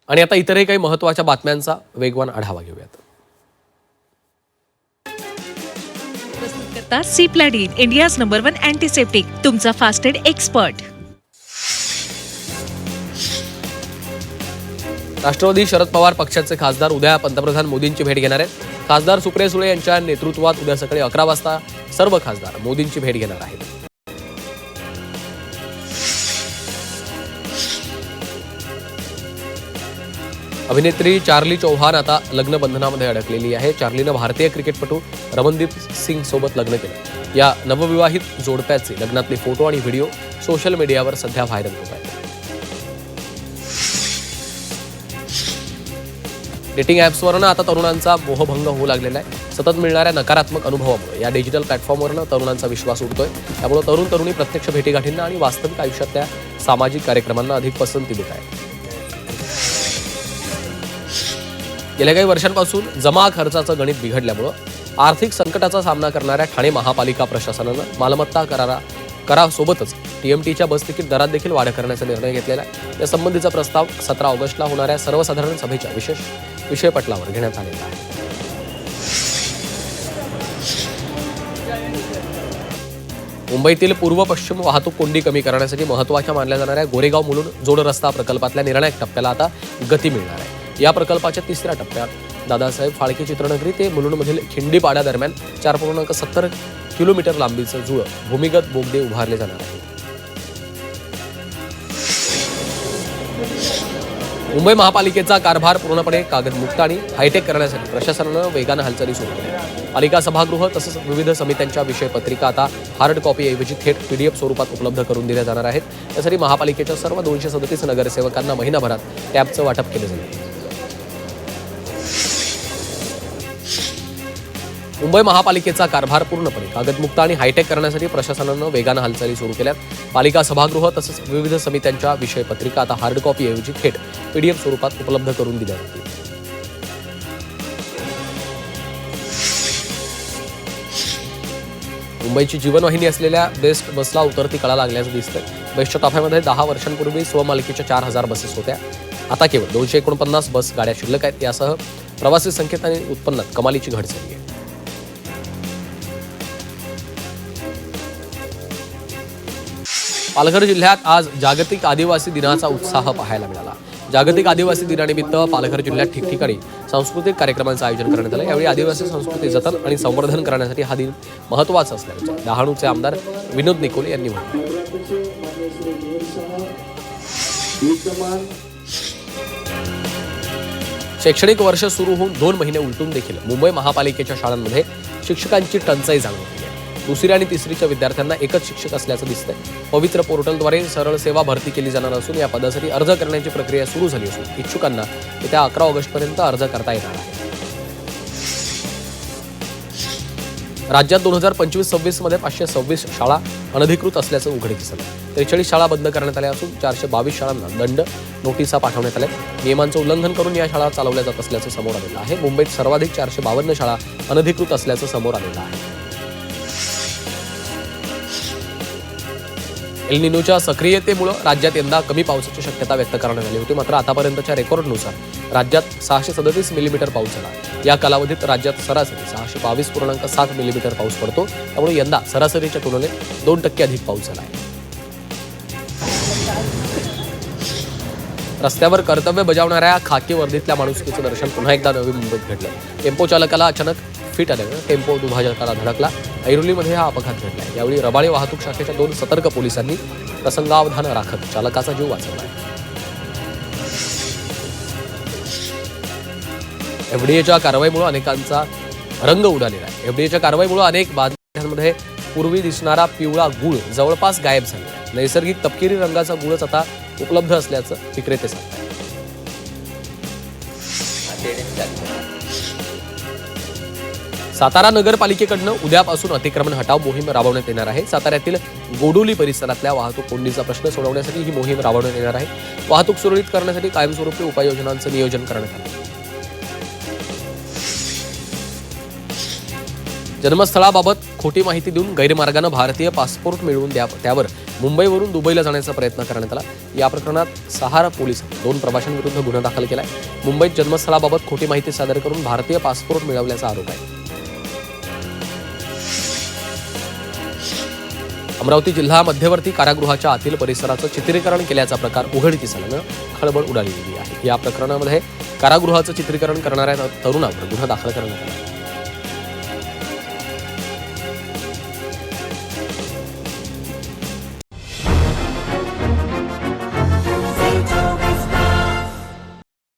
आणि आता इतरही काही महत्त्वाच्या बातम्यांचा वेगवान आढावा घेऊयात. प्रस्तुत करता सिप्लाडीन, इंडियाज नंबर 1 अँटीसेप्टिक, तुमचा फास्ट एड एक्सपर्ट. राष्ट्रवादी शरद पवार पक्षाचे खासदार उद्या पंतप्रधान मोदींची भेट घेणार आहेत. खासदार सुप्रिया सुळे यांच्या नेतृत्वात उद्या सकाळी 11 वाजता सर्व खासदार मोदींची भेट घेणार आहेत. अभिनेत्री चार्ली चौहान आता लग्न बंधनामध्ये अडकलेली आहे. चार्लीनं भारतीय क्रिकेटपटू रमनदीप सिंग सोबत लग्न केलं. या नवविवाहित जोडप्याचे लग्नातले फोटो आणि व्हिडिओ सोशल मीडियावर सध्या व्हायरल होत आहेत. डेटिंग ॲप्सवरनं आता तरुणांचा मोहभंग होऊ लागलेला आहे. सतत मिळणाऱ्या नकारात्मक अनुभवामुळे या डिजिटल प्लॅटफॉर्मवरनं तरुणांचा विश्वास उडतोय. त्यामुळे तरुण तरुणी प्रत्यक्ष भेटीगाठींना आणि वास्तविक आयुष्यातल्या सामाजिक कार्यक्रमांना अधिक पसंती देत आहेत. गेल्या काही वर्षांपासून जमा खर्चाचं गणित बिघडल्यामुळं आर्थिक संकटाचा सामना करणाऱ्या ठाणे महापालिका प्रशासनानं मालमत्ता करासोबतच टीएमटीच्या बस तिकीट दरात देखील वाढ करण्याचा निर्णय घेतलेला आहे. यासंबंधीचा प्रस्ताव 17 ऑगस्टला होणाऱ्या सर्वसाधारण सभेच्या विशेष विषयपटलावर घेण्यात आलेला आहे. मुंबईतील पूर्व पश्चिम वाहतूक कोंडी कमी करण्यासाठी महत्त्वाच्या मानल्या जाणाऱ्या गोरेगाव मुलुंड जोड रस्ता प्रकल्पातल्या निर्णायक टप्प्याला आता गती मिळणार आहे. या प्रकल्पाच्या तिसऱ्या टप्प्यात दादासाहेब फाळके चित्रनगरी ते मुलुंडमधील खिंडीपाडा दरम्यान 4.70 किलोमीटर लांबीचं जुळं भूमिगत बोगदे उभारले जाणार आहे. मुंबई महापालिकेचा कारभार पूर्णपणे कागदमुक्त आणि हायटेक करण्यासाठी प्रशासनानं वेगानं हालचाली सुरू केल्या. पालिका सभागृह तसंच विविध समित्यांच्या विषयपत्रिका आता हार्ड कॉपीऐवजी थेट PDF स्वरूपात उपलब्ध करून दिल्या जाणार आहेत. त्यासाठी महापालिकेच्या सर्व 237 नगरसेवकांना महिनाभरात टॅबचं वाटप केलं जाईल. मुंबई महापालिकेचा कारभार पूर्णपणे कागदमुक्त आणि हायटेक करण्यासाठी प्रशासनानं वेगानं हालचाली सुरू केल्यात. पालिका सभागृह तसंच विविध समित्यांच्या विषयपत्रिका आता हार्ड कॉपीऐवजी थेट PDF स्वरूपात उपलब्ध करून दिल्या जातील. मुंबईची जीवनवाहिनी असलेल्या बेस्ट बसला उतरती कळा लागल्याचं दिसतंय. बेस्टच्या ताफ्यामध्ये 10 वर्षांपूर्वी स्वमालकीच्या 4000 बसेस होत्या. आता केवळ 249 बस गाड्या शिल्लक आहेत. यासह प्रवासी संख्येत आणि उत्पन्नात कमालीची घट झाली आहे. पालघर जिल्ह्यात आज जागतिक आदिवासी दिनाचा उत्साह पाहायला मिळाला. जागतिक आदिवासी दिनानिमित्त पालघर जिल्ह्यात ठिकठिकाणी सांस्कृतिक कार्यक्रमांचं आयोजन करण्यात आलं. यावेळी आदिवासी संस्कृती जतन आणि संवर्धन करण्यासाठी हा दिन महत्त्वाचा असल्याचे डहाणूचे आमदार विनोद निकोले यांनी म्हटलं. शैक्षणिक वर्ष सुरू होऊन 2 महिने उलटून देखील मुंबई महापालिकेच्या शाळांमध्ये शिक्षकांची टंचाई जाणवत आहे. दुसरी आणि तिसरीच्या विद्यार्थ्यांना एकच शिक्षक असल्याचं दिसतंय. पवित्र पोर्टलद्वारे सरळ सेवा भरती केली जाणार असून या पदासाठी अर्ज करण्याची प्रक्रिया सुरू झाली असून इच्छुकांना येत्या 11 ऑगस्टपर्यंत अर्ज करता येणार आहे. राज्यात 2025-26 मध्ये 526 शाळा अनधिकृत असल्याचं उघडकीस आलं. 43 शाळा बंद करण्यात आल्या असून 422 शाळांना दंड नोटिसा पाठवण्यात आल्या. नियमांचं उल्लंघन करून या शाळा चालवल्या जात असल्याचं समोर आलेलं आहे. मुंबईत सर्वाधिक 452 शाळा अनधिकृत असल्याचं समोर आलेलं आहे. एल निनोच्या सक्रियतेमुळे राज्यात यंदा कमी पावसाची शक्यता व्यक्त करण्यात आली होती. मात्र आतापर्यंतच्या रेकॉर्डनुसार राज्यात 637 मिलीमीटर पाऊस झाला. या कालावधीत राज्यात सरासरी 622.7 मिलीमीटर पाऊस पडतो. त्यामुळे यंदा सरासरीच्या तुलनेत 2% अधिक पाऊस झाला आहे. रस्त्यावर कर्तव्य बजावणाऱ्या खाकी वर्दीतल्या माणुसकीचं दर्शन पुन्हा एकदा नवी मुंबईत घडलं. टेम्पो चालकाला अचानक फिट आल्यानं टेम्पो दुभाजकाला धडकला. ऐरोलीमध्ये हा अपघात घडला. यावेळी रबाळे वाहतूक शाखेच्या 2 सतर्क पोलिसांनी प्रसंगावधान राखत चालकाचा जीव वाचवला. एफडीएच्या कारवाईमुळे अनेकांचा रंग उडालेला आहे. एफडीएच्या कारवाईमुळे अनेक बाजारांमध्ये पूर्वी दिसणारा पिवळा गूळ जवळपास गायब झाला. नैसर्गिक तपकिरी रंगाचा गूळच आता उपलब्ध असल्याचं विक्रेते सांगतात. सातारा नगरपालिकेकडनं उद्यापासून अतिक्रमण हटाव मोहीम राबवण्यात येणार आहे. साताऱ्यातील गोडोली परिसरातल्या वाहतूक कोंडीचा प्रश्न सोडवण्यासाठी ही मोहीम राबवण्यात येणार आहे. वाहतूक सुरळीत करण्यासाठी कायमस्वरूपी उपाययोजनांचं नियोजन करण्यात आलं. जन्मस्थळाबाबत खोटी माहिती देऊन गैरमार्गानं भारतीय पासपोर्ट मिळवून त्यावर मुंबईवरून दुबईला जाण्याचा प्रयत्न करण्यात आला. या प्रकरणात सहारा पोलिसांनी 2 प्रवाशांविरुद्ध गुन्हा दाखल केलाय. मुंबईत जन्मस्थळाबाबत खोटी माहिती सादर करून भारतीय पासपोर्ट मिळवल्याचा आरोप आहे. अमरावती जिल्हा मध्यवर्ती कारागृहाच्या आतील परिसराचं चित्रीकरण केल्याचा प्रकार उघडकीस आल्यानं खळबळ उडालेली आहे. या प्रकरणामध्ये कारागृहाचं चित्रीकरण करणाऱ्या तरुणावर गुन्हा दाखल करण्यात आला.